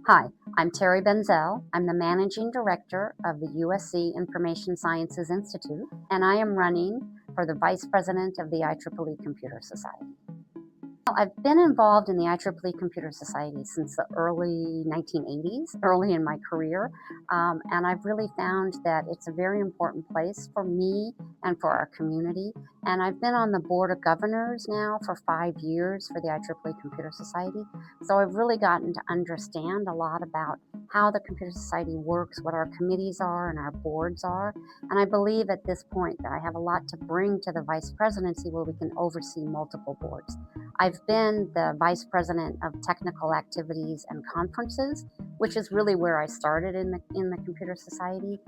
Hi, I'm Terri Benzel. I'm the Managing Director of the USC Information Sciences Institute, and I am running for the Vice President of the IEEE Computer Society. I've been involved in the IEEE Computer Society since the early 1980s, early in my career, and I've really found that it's a very important place for me and for our community. And I've been on the Board of Governors now for 5 years for the IEEE Computer Society, so I've really gotten to understand a lot about how the Computer Society works, what our committees are and our boards are, and I believe at this point that I have a lot to bring to the Vice Presidency where we can oversee multiple boards. I've been the Vice President of Technical Activities and Conferences, which is really where I started in the Computer Society,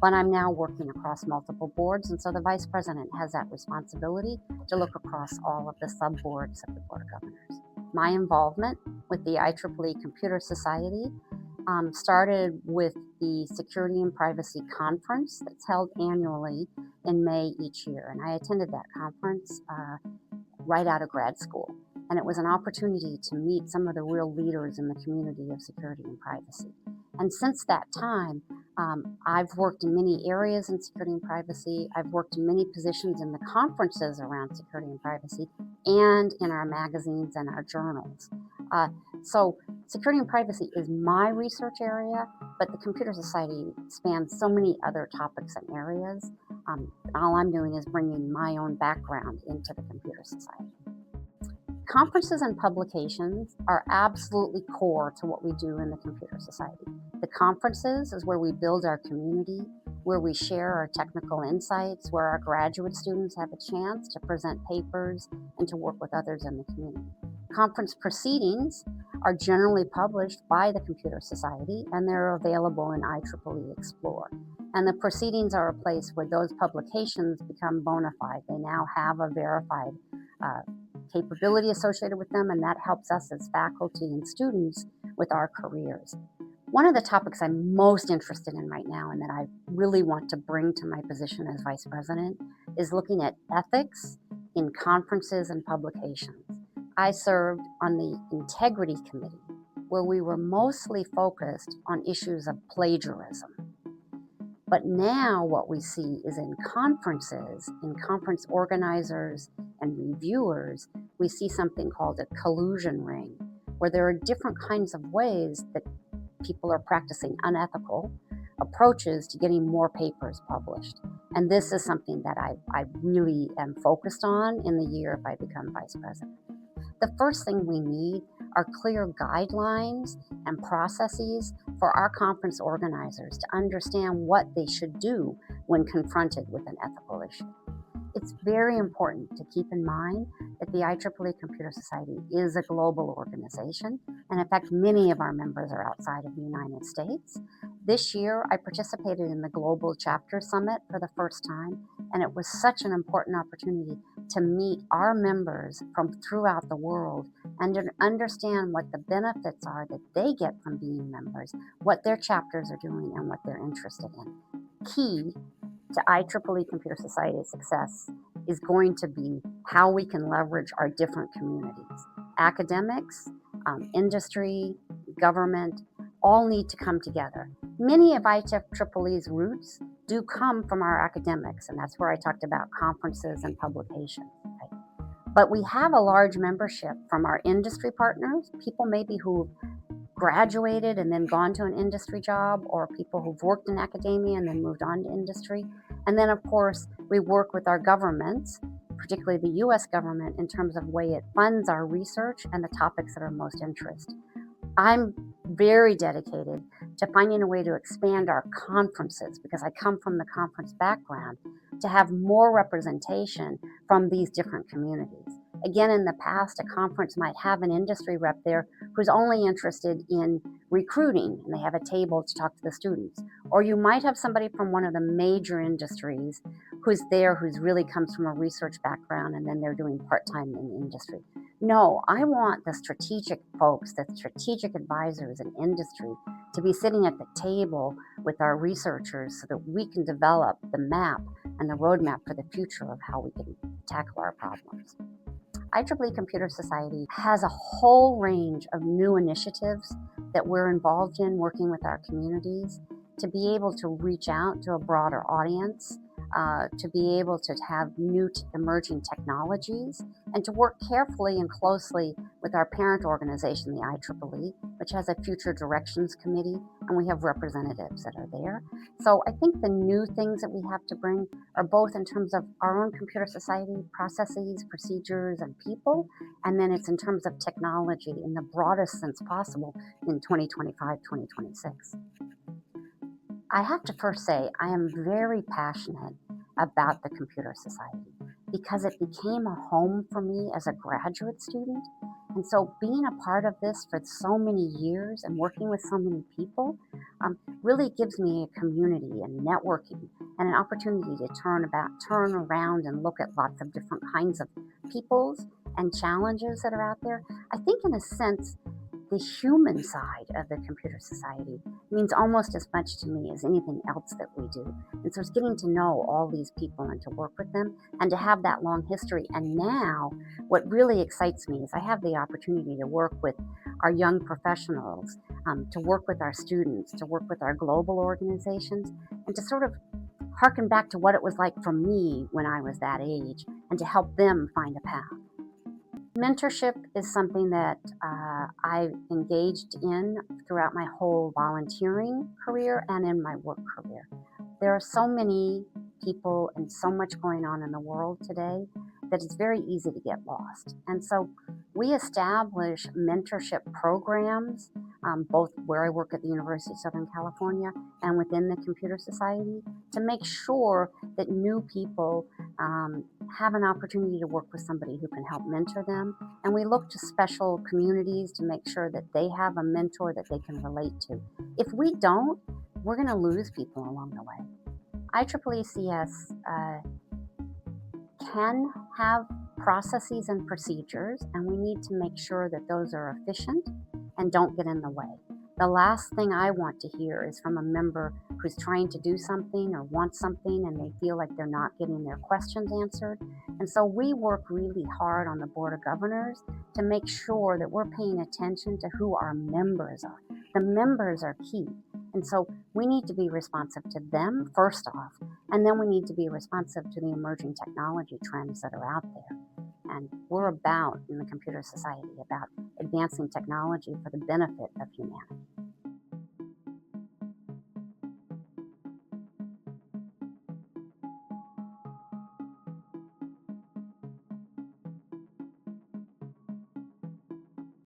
but I'm now working across multiple boards, and so the Vice President has that responsibility to look across all of the sub-boards of the Board of Governors. My involvement with the IEEE Computer Society started with the Security and Privacy Conference that's held annually in May each year, and I attended that conference right out of grad school. And it was an opportunity to meet some of the real leaders in the community of security and privacy. And since that time, I've worked in many areas in security and privacy. I've worked in many positions in the conferences around security and privacy and in our magazines and our journals. So security and privacy is my research area, but the Computer Society spans so many other topics and areas. All I'm doing is bringing my own background into the Computer Society. Conferences and publications are absolutely core to what we do in the Computer Society. The conferences is where we build our community, where we share our technical insights, where our graduate students have a chance to present papers and to work with others in the community. Conference proceedings are generally published by the Computer Society, and they're available in IEEE Explore. And the proceedings are a place where those publications become bona fide. They now have a verified capability associated with them, and that helps us as faculty and students with our careers. One of the topics I'm most interested in right now and that I really want to bring to my position as Vice President is looking at ethics in conferences and publications. I served on the Integrity Committee, where we were mostly focused on issues of plagiarism. But now what we see is in conferences, in conference organizers and reviewers, we see something called a collusion ring, where there are different kinds of ways that people are practicing unethical approaches to getting more papers published. And this is something that I really am focused on in the year if I become Vice President. The first thing we need are clear guidelines and processes for our conference organizers to understand what they should do when confronted with an ethical issue. It's very important to keep in mind that the IEEE Computer Society is a global organization, and in fact, many of our members are outside of the United States. This year, I participated in the Global Chapter Summit for the first time, and it was such an important opportunity to meet our members from throughout the world and to understand what the benefits are that they get from being members, what their chapters are doing, and what they're interested in. Key to IEEE Computer Society's success is going to be how we can leverage our different communities. Academics, industry, government, all need to come together. Many of IEEE's roots do come from our academics, and that's where I talked about conferences and publications. Right? But we have a large membership from our industry partners, people maybe who've graduated and then gone to an industry job, or people who've worked in academia and then moved on to industry. And then, of course, we work with our governments, particularly the U.S. government, in terms of the way it funds our research and the topics that are most interest. I'm very dedicated to finding a way to expand our conferences, because I come from the conference background, to have more representation from these different communities. Again, in the past, a conference might have an industry rep there who's only interested in recruiting, and they have a table to talk to the students. Or you might have somebody from one of the major industries who's there, who's really comes from a research background, and then they're doing part-time in industry. No, I want the strategic folks, the strategic advisors in industry, to be sitting at the table with our researchers so that we can develop the map and the roadmap for the future of how we can tackle our problems. IEEE Computer Society has a whole range of new initiatives that we're involved in working with our communities to be able to reach out to a broader audience, to be able to have new emerging technologies, and to work carefully and closely with our parent organization, the IEEE, which has a Future Directions Committee, and we have representatives that are there. So I think the new things that we have to bring are both in terms of our own computer society processes, procedures, and people, and then it's in terms of technology in the broadest sense possible in 2025, 2026. I have to first say I am very passionate about the Computer Society because it became a home for me as a graduate student. And so being a part of this for so many years and working with so many people really gives me a community and networking and an opportunity to turn around and look at lots of different kinds of peoples and challenges that are out there. I think in a sense, the human side of the Computer Society means almost as much to me as anything else that we do. And so it's getting to know all these people and to work with them and to have that long history. And now what really excites me is I have the opportunity to work with our young professionals, to work with our students, to work with our global organizations, and to sort of harken back to what it was like for me when I was that age and to help them find a path. Mentorship is something that I've engaged in throughout my whole volunteering career and in my work career. There are so many people and so much going on in the world today that it's very easy to get lost. And so we establish mentorship programs, both where I work at the University of Southern California and within the Computer Society, to make sure that new people have an opportunity to work with somebody who can help mentor them. And we look to special communities to make sure that they have a mentor that they can relate to. If we don't, we're going to lose people along the way. IEEE CS can have processes and procedures, and we need to make sure that those are efficient and don't get in the way. The last thing I want to hear is from a member who's trying to do something or wants something and they feel like they're not getting their questions answered. And so we work really hard on the Board of Governors to make sure that we're paying attention to who our members are. The members are key. And so we need to be responsive to them first off, and then we need to be responsive to the emerging technology trends that are out there. And we're about, in the Computer Society, about advancing technology for the benefit of humanity.